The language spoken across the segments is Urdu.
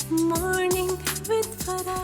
Morning with Farah.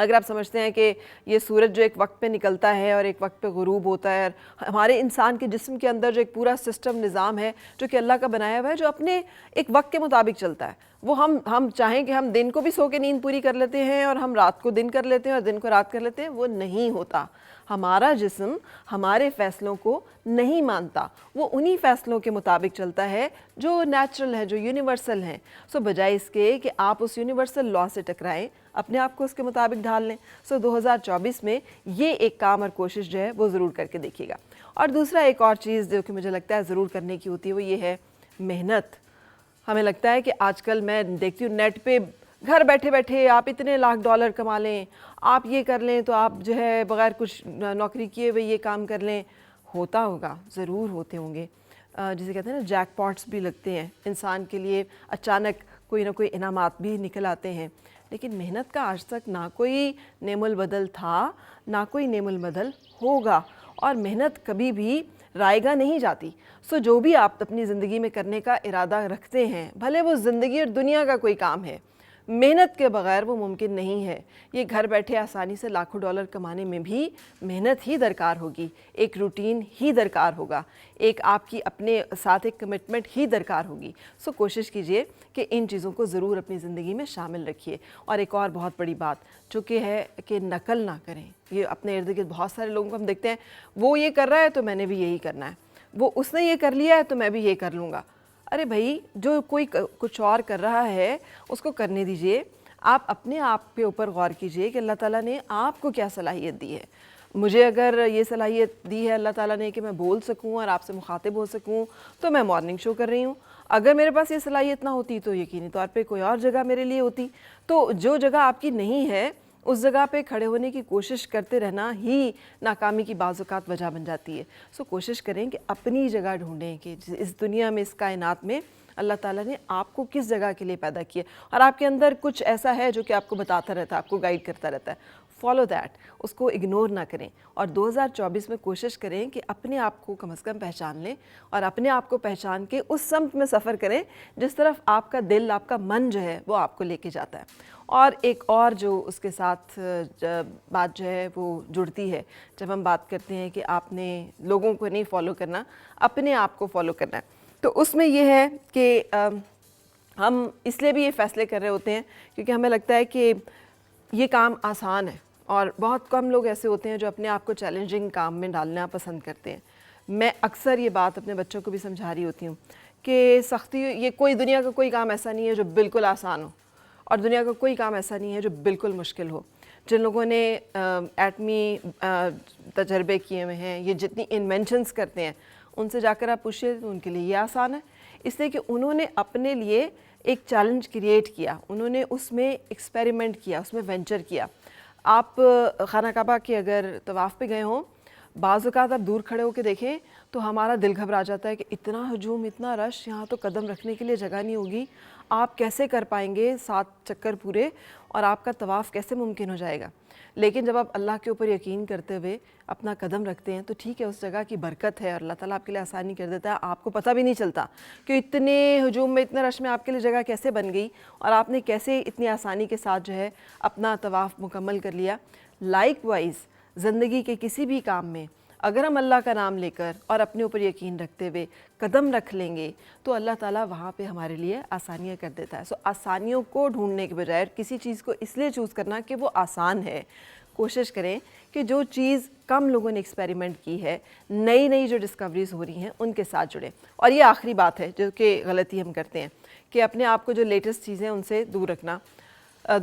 اگر آپ سمجھتے ہیں کہ یہ سورج جو ایک وقت پہ نکلتا ہے اور ایک وقت پہ غروب ہوتا ہے، اور ہمارے انسان کے جسم کے اندر جو ایک پورا سسٹم نظام ہے جو کہ اللہ کا بنایا ہوا ہے، جو اپنے ایک وقت کے مطابق چلتا ہے، وہ ہم چاہیں کہ ہم دن کو بھی سو کے نیند پوری کر لیتے ہیں اور ہم رات کو دن کر لیتے ہیں اور دن کو رات کر لیتے ہیں، وہ نہیں ہوتا۔ ہمارا جسم ہمارے فیصلوں کو نہیں مانتا، وہ انہی فیصلوں کے مطابق چلتا ہے جو نیچرل ہے، جو یونیورسل ہیں۔ سو بجائے اس کے کہ آپ اس یونیورسل لاء سے ٹکرائیں، اپنے آپ کو اس کے مطابق ڈھال لیں۔ سو 2024 میں یہ ایک کام اور کوشش جو ہے وہ ضرور کر کے دیکھیے گا۔ اور دوسرا ایک اور چیز جو کہ مجھے لگتا ہے ضرور کرنے کی ہوتی ہے وہ یہ ہے محنت۔ ہمیں لگتا ہے کہ آج کل میں دیکھتی ہوں نیٹ پہ گھر بیٹھے بیٹھے آپ اتنے لاکھ ڈالر کما لیں، آپ یہ کر لیں تو آپ جو ہے بغیر کچھ نوکری کیے ہوئے یہ کام کر لیں۔ ہوتا ہوگا، ضرور ہوتے ہوں گے، جسے کہتے ہیں نا جیک پاٹس بھی لگتے ہیں انسان کے لیے، اچانک کوئی نہ کوئی انعامات بھی نکل آتے ہیں، لیکن محنت کا آج تک نہ کوئی نعم البدل تھا، نہ کوئی نعم البدل ہوگا، اور محنت کبھی بھی رائیگاں نہیں جاتی۔ سو جو بھی آپ اپنی زندگی میں کرنے کا ارادہ رکھتے ہیں، بھلے وہ زندگی اور دنیا کا کوئی کام ہے، محنت کے بغیر وہ ممکن نہیں ہے۔ یہ گھر بیٹھے آسانی سے لاکھوں ڈالر کمانے میں بھی محنت ہی درکار ہوگی، ایک روٹین ہی درکار ہوگا، ایک آپ کی اپنے ساتھ ایک کمٹمنٹ ہی درکار ہوگی۔ سو کوشش کیجئے کہ ان چیزوں کو ضرور اپنی زندگی میں شامل رکھیے۔ اور ایک اور بہت بڑی بات جو کہ ہے کہ نقل نہ کریں۔ یہ اپنے ارد گرد بہت سارے لوگوں کو ہم دیکھتے ہیں، وہ یہ کر رہا ہے تو میں نے بھی یہی کرنا ہے، وہ اس نے یہ کر لیا ہے تو میں بھی یہ کر لوں گا۔ ارے بھائی، جو کوئی کچھ اور کر رہا ہے اس کو کرنے دیجئے۔ آپ اپنے آپ کے اوپر غور کیجئے کہ اللہ تعالیٰ نے آپ کو کیا صلاحیت دی ہے۔ مجھے اگر یہ صلاحیت دی ہے اللہ تعالیٰ نے کہ میں بول سکوں اور آپ سے مخاطب ہو سکوں تو میں مارننگ شو کر رہی ہوں۔ اگر میرے پاس یہ صلاحیت نہ ہوتی تو یقینی طور پہ کوئی اور جگہ میرے لیے ہوتی۔ تو جو جگہ آپ کی نہیں ہے اس جگہ پہ کھڑے ہونے کی کوشش کرتے رہنا ہی ناکامی کی بعض اوقات وجہ بن جاتی ہے۔ سو کوشش کریں کہ اپنی جگہ ڈھونڈیں کہ اس دنیا میں، اس کائنات میں اللہ تعالیٰ نے آپ کو کس جگہ کے لیے پیدا کیا، اور آپ کے اندر کچھ ایسا ہے جو کہ آپ کو بتاتا رہتا ہے، آپ کو گائیڈ کرتا رہتا ہے۔ فالو دیٹ، اس کو اگنور نہ کریں، اور 2024 میں کوشش کریں کہ اپنے آپ کو کم از کم پہچان لیں، اور اپنے آپ کو پہچان کے اس سمت میں سفر کریں جس طرف آپ کا دل، آپ کا من جو ہے وہ آپ کو لے کے جاتا ہے۔ اور ایک اور جو اس کے ساتھ بات جو ہے وہ جڑتی ہے، جب ہم بات کرتے ہیں کہ آپ نے لوگوں کو نہیں فالو کرنا، اپنے آپ کو فالو کرنا ہے، تو اس میں یہ ہے کہ ہم اس لیے بھی یہ فیصلے کر رہے ہوتے ہیں کیونکہ ہمیں لگتا ہے کہ یہ کام آسان ہے، اور بہت کم لوگ ایسے ہوتے ہیں جو اپنے آپ کو چیلنجنگ کام میں ڈالنا پسند کرتے ہیں۔ میں اکثر یہ بات اپنے بچوں کو بھی سمجھا رہی ہوتی ہوں کہ سختی، یہ کوئی دنیا کا کوئی کام ایسا نہیں ہے جو بالکل آسان ہو، اور دنیا کا کوئی کام ایسا نہیں ہے جو بالکل مشکل ہو۔ جن لوگوں نے ایٹمی تجربے کیے ہوئے ہیں، یہ جتنی انوینشنز کرتے ہیں، ان سے جا کر آپ پوچھیں تو ان کے لیے یہ آسان ہے، اس لیے کہ انہوں نے اپنے لیے ایک چیلنج کریٹ کیا، انہوں نے اس میں ایکسپیریمنٹ کیا، اس میں وینچر کیا۔ آپ خانہ کعبہ کے اگر طواف پہ گئے ہوں، بعض اوقات آپ دور کھڑے ہو کے دیکھیں تو ہمارا دل گھبرا جاتا ہے کہ اتنا ہجوم، اتنا رش، یہاں تو قدم رکھنے کے لیے جگہ نہیں ہوگی، آپ کیسے کر پائیں گے 7 چکر پورے، اور آپ کا طواف کیسے ممکن ہو جائے گا؟ لیکن جب آپ اللہ کے اوپر یقین کرتے ہوئے اپنا قدم رکھتے ہیں تو ٹھیک ہے، اس جگہ کی برکت ہے اور اللہ تعالیٰ آپ کے لیے آسانی کر دیتا ہے، آپ کو پتہ بھی نہیں چلتا کہ اتنے ہجوم میں، اتنے رش میں آپ کے لیے جگہ کیسے بن گئی اور آپ نے کیسے اتنی آسانی کے ساتھ جو ہے اپنا طواف مکمل کر لیا۔ لائک وائز زندگی کے کسی بھی کام میں اگر ہم اللہ کا نام لے کر اور اپنے اوپر یقین رکھتے ہوئے قدم رکھ لیں گے تو اللہ تعالیٰ وہاں پہ ہمارے لیے آسانیاں کر دیتا ہے۔ سو آسانیوں کو ڈھونڈنے کے بجائے کسی چیز کو اس لیے چوز کرنا کہ وہ آسان ہے، کوشش کریں کہ جو چیز کم لوگوں نے ایکسپیریمنٹ کی ہے، نئی نئی جو ڈسکوریز ہو رہی ہیں ان کے ساتھ جڑیں۔ اور یہ آخری بات ہے جو کہ غلطی ہم کرتے ہیں کہ اپنے آپ کو جو لیٹسٹ چیزیں ان سے دور رکھنا۔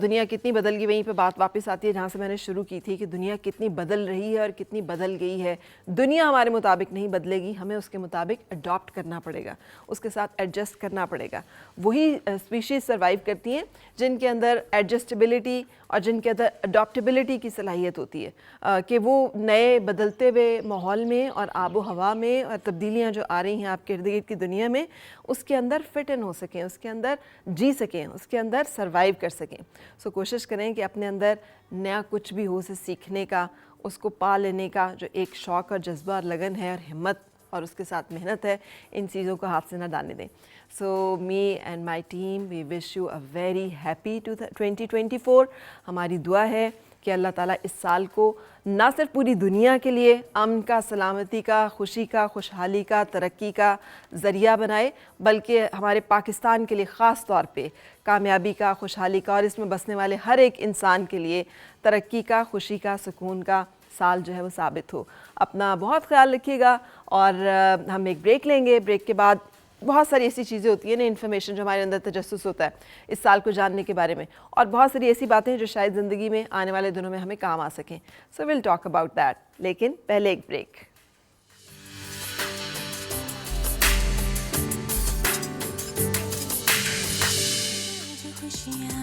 دنیا کتنی بدل گئی، وہیں پہ بات واپس آتی ہے جہاں سے میں نے شروع کی تھی کہ دنیا کتنی بدل رہی ہے اور کتنی بدل گئی ہے۔ دنیا ہمارے مطابق نہیں بدلے گی، ہمیں اس کے مطابق اڈاپٹ کرنا پڑے گا، اس کے ساتھ ایڈجسٹ کرنا پڑے گا۔ وہی اسپیشیز سروائیو کرتی ہیں جن کے اندر ایڈجسٹیبلٹی اور جن کے اندر اڈاپٹیبلٹی کی صلاحیت ہوتی ہے، کہ وہ نئے بدلتے ہوئے ماحول میں اور آب و ہوا میں اور تبدیلیاں جو آ رہی ہیں آپ کے ارد گرد کی دنیا میں، اس کے اندر فٹ ان ہو سکیں، اس کے اندر جی سکیں، اس کے اندر سروائیو کر سکیں۔ سو کوشش کریں کہ اپنے اندر نیا کچھ بھی ہو اسے سیکھنے کا، اس کو پا لینے کا جو ایک شوق اور جذبہ اور لگن ہے اور ہمت اور اس کے ساتھ محنت ہے، ان چیزوں کو ہاتھ سے نہ ڈالنے دیں۔ So me and my team we wish you a very happy 2024۔ ہماری دعا ہے کہ اللہ تعالیٰ اس سال کو نہ صرف پوری دنیا کے لیے امن کا، سلامتی کا، خوشی کا، خوشحالی کا، ترقی کا ذریعہ بنائے، بلکہ ہمارے پاکستان کے لیے خاص طور پہ کامیابی کا، خوشحالی کا اور اس میں بسنے والے ہر ایک انسان کے لیے ترقی کا، خوشی کا، سکون کا سال جو ہے وہ ثابت ہو۔ اپنا بہت خیال رکھیے گا، اور ہم ایک بریک لیں گے۔ بریک کے بعد بہت ساری ایسی چیزیں ہوتی ہیں نا، انفارمیشن جو ہمارے اندر تجسس ہوتا ہے اس سال کو جاننے کے بارے میں، اور بہت ساری ایسی باتیں ہیں جو شاید زندگی میں آنے والے دنوں میں ہمیں کام آ سکیں۔ سو ویل ٹاک اباؤٹ دیٹ، لیکن پہلے ایک بریک۔ خوشیاں